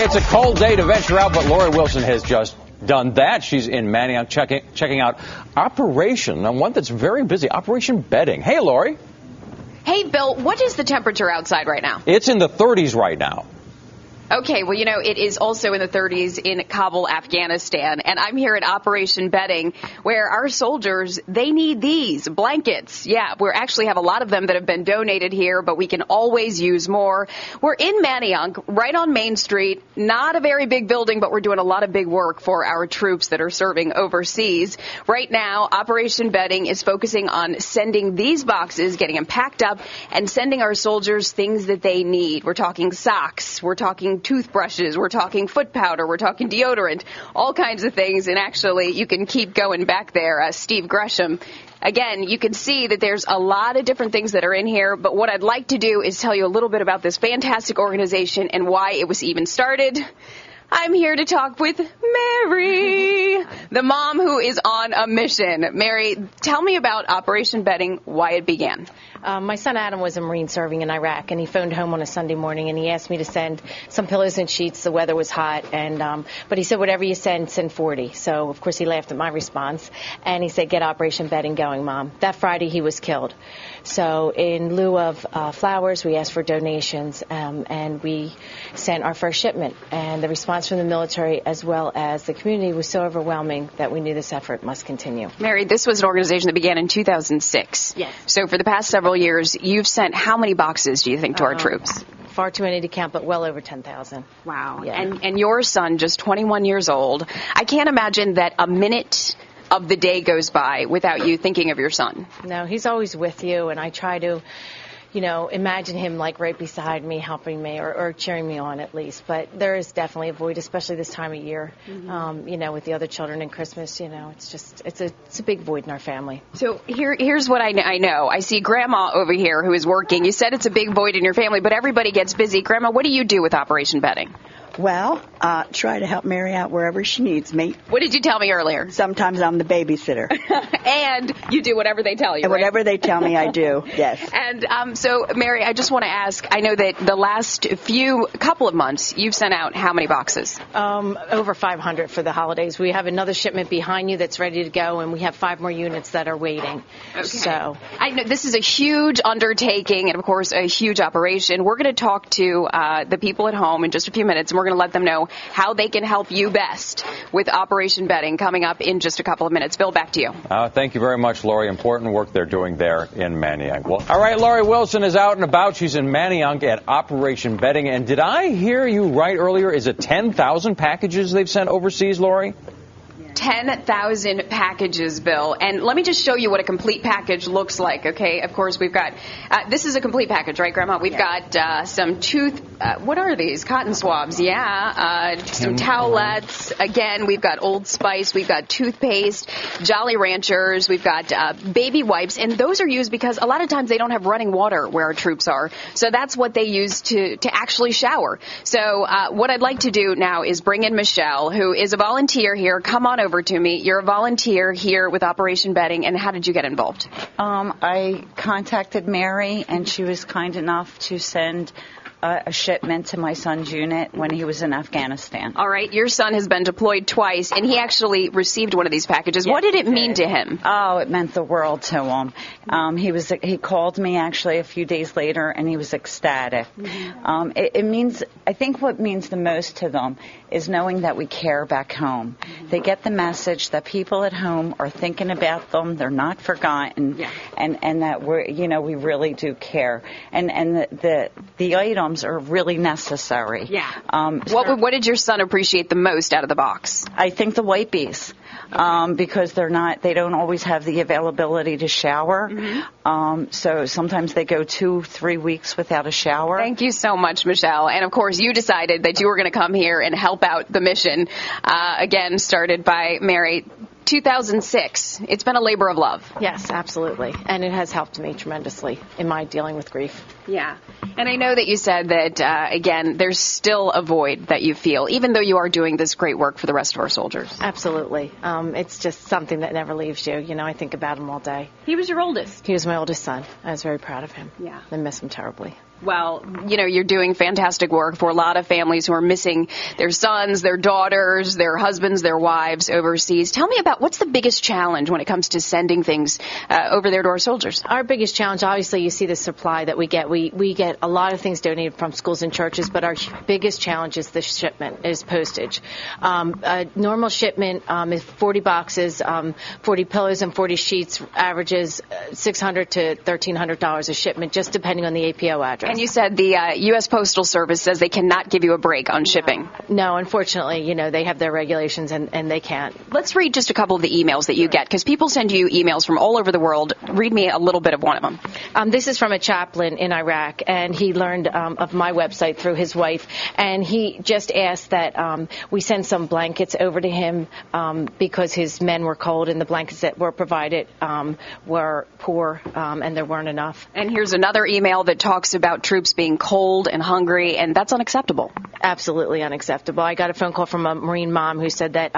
Hey, it's a cold day to venture out, but Lori Wilson has just done that. She's in Manayunk checking out Operation, one that's very busy, Operation Bedding. Hey, Lori. Hey, Bill, what is the temperature outside right now? It's in the 30s right now. Okay, well, you know, it is also in the 30s in Kabul, Afghanistan, and I'm here at Operation Bedding, where our soldiers, they need these blankets. Yeah, we actually have a lot of them that have been donated here, but we can always use more. We're in Manayunk, right on Main Street, not a very big building, but we're doing a lot of big work for our troops that are serving overseas. Right now, Operation Bedding is focusing on sending these boxes, getting them packed up, and sending our soldiers things that they need. We're talking socks, we're talking toothbrushes, we're talking foot powder, we're talking deodorant, all kinds of things. And actually, you can keep going back there, Steve Gresham. Again, you can see that there's a lot of different things that are in here, but what I'd like to do is tell you a little bit about this fantastic organization and why it was even started. I'm here to talk with Mary, the mom who is on a mission. Mary, tell me about Operation Bedding, why it began. My son Adam was a Marine serving in Iraq, and he phoned home on a Sunday morning, and he asked me to send some pillows and sheets. The weather was hot, and but he said, whatever you send 40. So, of course, he laughed at my response, and he said, get Operation Bedding going, Mom. That Friday, he was killed. So in lieu of flowers, we asked for donations, and we sent our first shipment. And the response from the military as well as the community was so overwhelming that we knew this effort must continue. Mary, this was an organization that began in 2006. Yes. So for the past several years, you've sent how many boxes, do you think, to our troops? Far too many to count, but well over 10,000. Wow. Yeah. And your son, just 21 years old, I can't imagine that a minute of the day goes by without you thinking of your son. No, he's always with you, and I try to, you know, imagine him like right beside me, helping me or cheering me on at least. But there is definitely a void, especially this time of year, you know, with the other children and Christmas, you know, it's a big void in our family. So here's what I know. I see Grandma over here who is working. You said it's a big void in your family, but everybody gets busy. Grandma, what do you do with Operation Bedding? Well, try to help Mary out wherever she needs me. What did you tell me earlier? Sometimes I'm the babysitter. And you do whatever they tell you, And right? whatever they tell me, I do, yes. And so, Mary, I just want to ask, I know that the last couple of months, you've sent out how many boxes? Over 500 for the holidays. We have another shipment behind you that's ready to go, and we have 5 more units that are waiting. Okay. So I know this is a huge undertaking and, of course, a huge operation. We're going to talk to the people at home in just a few minutes, and we're going to let them know how they can help you best with Operation Bedding coming up in just a couple of minutes. Bill, back to you. Thank you very much, Lori. Important work they're doing there in Manayunk. Well, all right, Lori Wilson is out and about. She's in Manayunk at Operation Bedding. And did I hear you right earlier? Is it 10,000 packages they've sent overseas, Lori? 10,000 packages, Bill. And let me just show you what a complete package looks like, okay? Of course, we've got, this is a complete package, right, Grandma? We've got some what are these? Cotton swabs, yeah. Some towelettes. Again, we've got Old Spice. We've got toothpaste, Jolly Ranchers. We've got baby wipes. And those are used because a lot of times they don't have running water where our troops are. So that's what they use to actually shower. So what I'd like to do now is bring in Michelle, who is a volunteer here. Come on over to me. You're a volunteer here with Operation Bedding, and how did you get involved? I contacted Mary, and she was kind enough to send a shipment to my son's unit when he was in Afghanistan. All right. Your son has been deployed twice, and he actually received one of these packages. Yes, what did it mean to him? Oh, it meant the world to him. He called me actually a few days later, and he was ecstatic. Mm-hmm. It means, I think what means the most to them is knowing that we care back home. Mm-hmm. They get the message that people at home are thinking about them, they're not forgotten, and that we really do care. And the items are really necessary. Yeah. What did your son appreciate the most out of the box? I think the wipies, because they don't always have the availability to shower. Mm-hmm. So sometimes they go 2-3 weeks without a shower. Thank you so much, Michelle. And of course, you decided that you were going to come here and help out the mission. Again, started by Mary. 2006. It's been a labor of love. yes, absolutely. And it has helped me tremendously in my dealing with grief. Yeah. And I know that you said that, again, there's still a void that you feel, even though you are doing this great work for the rest of our soldiers. Absolutely. It's just something that never leaves you. You know, I think about him all day. He was your oldest. He was my oldest son. I was very proud of him. Yeah. I miss him terribly. Well, you know, you're doing fantastic work for a lot of families who are missing their sons, their daughters, their husbands, their wives overseas. Tell me about what's the biggest challenge when it comes to sending things over there to our soldiers? Our biggest challenge, obviously, you see the supply that we get. We get a lot of things donated from schools and churches, but our biggest challenge is the shipment, is postage. A normal shipment is 40 boxes, 40 pillows and 40 sheets, averages $600 to $1,300 a shipment, just depending on the APO address. And you said the U.S. Postal Service says they cannot give you a break on shipping. No, unfortunately, you know, they have their regulations and they can't. Let's read just a couple of the emails that you get, because people send you emails from all over the world. Read me a little bit of one of them. This is from a chaplain in Iraq, and he learned of my website through his wife, and he just asked that we send some blankets over to him because his men were cold and the blankets that were provided were poor and there weren't enough. And here's another email that talks about troops being cold and hungry, and that's unacceptable. Absolutely unacceptable. I got a phone call from a Marine mom who said that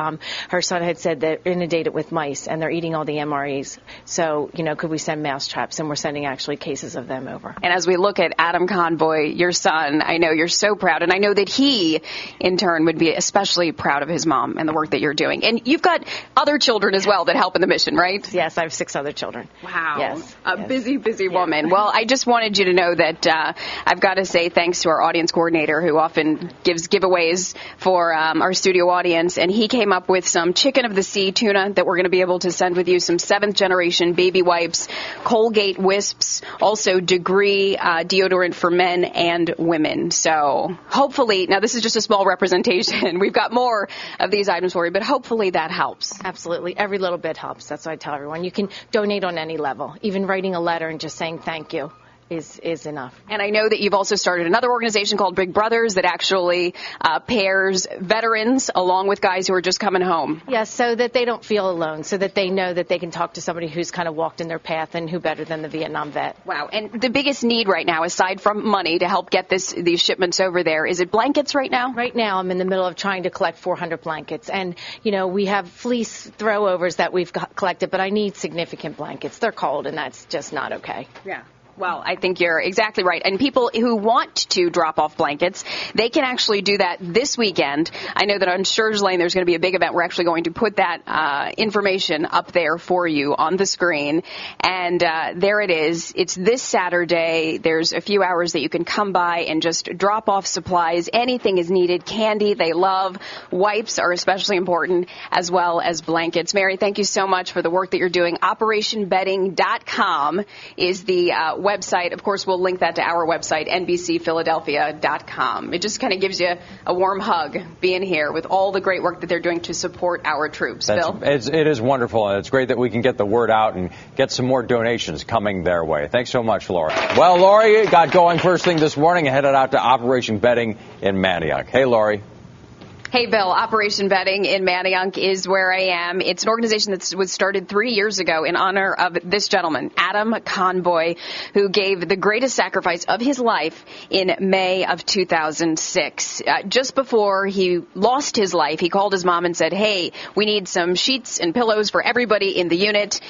her son had said they're inundated with mice and they're eating all the MREs. So, you know, could we send mouse traps? And we're sending actually cases of them over. And as we look at Adam Convoy, your son, I know you're so proud, and I know that he, in turn, would be especially proud of his mom and the work that you're doing. And you've got other children as well that help in the mission, right? Yes, I have 6 other children. Wow. Yes. Busy woman. Well, I just wanted you to know that I've got to say thanks to our audience coordinator, who often gives giveaways for our studio audience, and he came up with some chicken of the sea tuna that we're going to be able to send with you, some 7th generation baby wipes, Colgate Wisps, also Degree deodorant for men and women. So hopefully, now this is just a small representation. We've got more of these items for you, but hopefully that helps. Absolutely. Every little bit helps. That's what I tell everyone. You can donate on any level. Even writing a letter and just saying thank you is enough. And I know that you've also started another organization called Big Brothers that actually pairs veterans along with guys who are just coming home. Yes, so that they don't feel alone, so that they know that they can talk to somebody who's kind of walked in their path, and who better than the Vietnam vet. Wow. And the biggest need right now, aside from money to help get these shipments over there, is it blankets right now? Right now I'm in the middle of trying to collect 400 blankets. And, you know, we have fleece throwovers that we've collected, but I need significant blankets. They're cold, and that's just not okay. Yeah. Well, I think you're exactly right. And people who want to drop off blankets, they can actually do that this weekend. I know that on Schurz Lane there's going to be a big event. We're actually going to put that information up there for you on the screen. And there it is. It's this Saturday. There's a few hours that you can come by and just drop off supplies. Anything is needed. Candy they love. Wipes are especially important, as well as blankets. Mary, thank you so much for the work that you're doing. OperationBedding.com is the website. Of course, we'll link that to our website, NBCPhiladelphia.com. It just kind of gives you a warm hug being here with all the great work that they're doing to support our troops. Bill? It is wonderful, and it's great that we can get the word out and get some more donations coming their way. Thanks so much, Lori. Well, Lori got going first thing this morning and headed out to Operation Bedding in Manayunk. Hey, Lori. Hey, Bill, Operation Bedding in Manayunk is where I am. It's an organization that was started 3 years ago in honor of this gentleman, Adam Convoy, who gave the greatest sacrifice of his life in May of 2006. Just before he lost his life, he called his mom and said, hey, we need some sheets and pillows for everybody in the unit.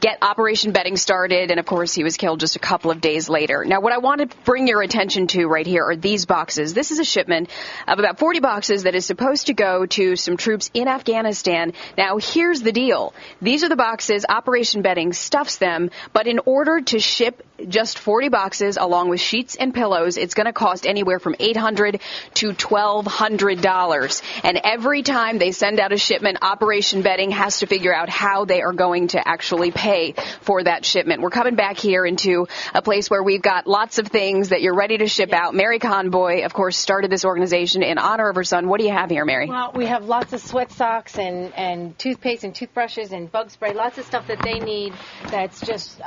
Get Operation Bedding started. And, of course, he was killed just a couple of days later. Now, what I want to bring your attention to right here are these boxes. This is a shipment of about 40 boxes that is supposed to go to some troops in Afghanistan. Now, here's the deal. These are the boxes. Operation Bedding stuffs them, but in order to ship just 40 boxes along with sheets and pillows, it's going to cost anywhere from $800 to $1,200. And every time they send out a shipment, Operation Bedding has to figure out how they are going to actually pay for that shipment. We're coming back here into a place where we've got lots of things that you're ready to ship out. Mary Convoy, of course, started this organization in honor of her son. What do you have have here, Mary? Well, we have lots of sweat socks and toothpaste and toothbrushes and bug spray, lots of stuff that they need that's just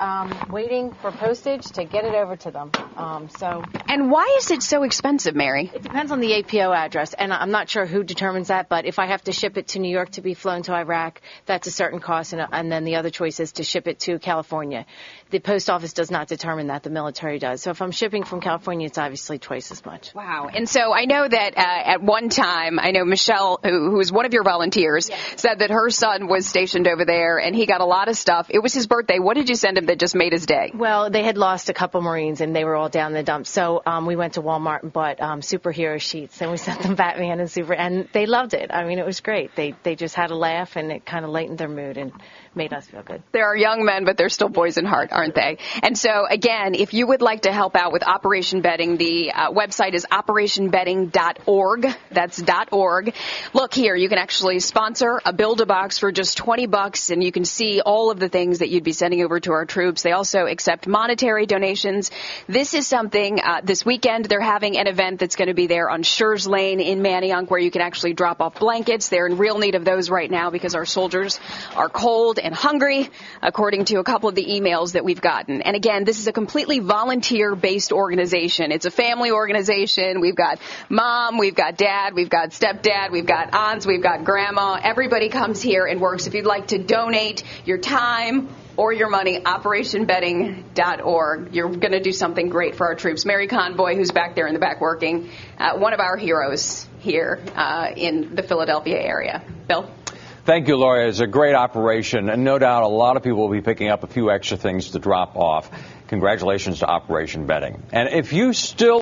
waiting for postage to get it over to them. And why is it so expensive, Mary? It depends on the APO address, and I'm not sure who determines that, but if I have to ship it to New York to be flown to Iraq, that's a certain cost, and then the other choice is to ship it to California. The post office does not determine that, the military does. So if I'm shipping from California, it's obviously twice as much. Wow. And so I know that at one time, I know Michelle, who is one of your volunteers, said that her son was stationed over there and he got a lot of stuff. It was his birthday. What did you send him that just made his day? Well, they had lost a couple Marines and they were all down in the dumps. So we went to Walmart and bought superhero sheets and we sent them Batman and they loved it. I mean, it was great. They just had a laugh and it kind of lightened their mood and made us feel good. There are young men, but they're still boys in heart, aren't they? And so, again, if you would like to help out with Operation Bedding, the website is operationbedding.org. That's .org. Look here, you can actually sponsor a Build-A-Box for just $20, and you can see all of the things that you'd be sending over to our troops. They also accept monetary donations. This is something, this weekend, they're having an event that's going to be there on Schurz Lane in Manayunk, where you can actually drop off blankets. They're in real need of those right now because our soldiers are cold and hungry, according to a couple of the emails that we've gotten. And again, this is a completely volunteer-based organization. It's a family organization. We've got mom, we've got dad, we've got stepdad, we've got aunts, we've got grandma. Everybody comes here and works. If you'd like to donate your time or your money, operationbedding.org. You're going to do something great for our troops. Mary Convoy, who's back there in the back working, one of our heroes here in the Philadelphia area. Bill? Thank you, Lori. It's a great operation, and no doubt a lot of people will be picking up a few extra things to drop off. Congratulations to Operation Bedding. And if you still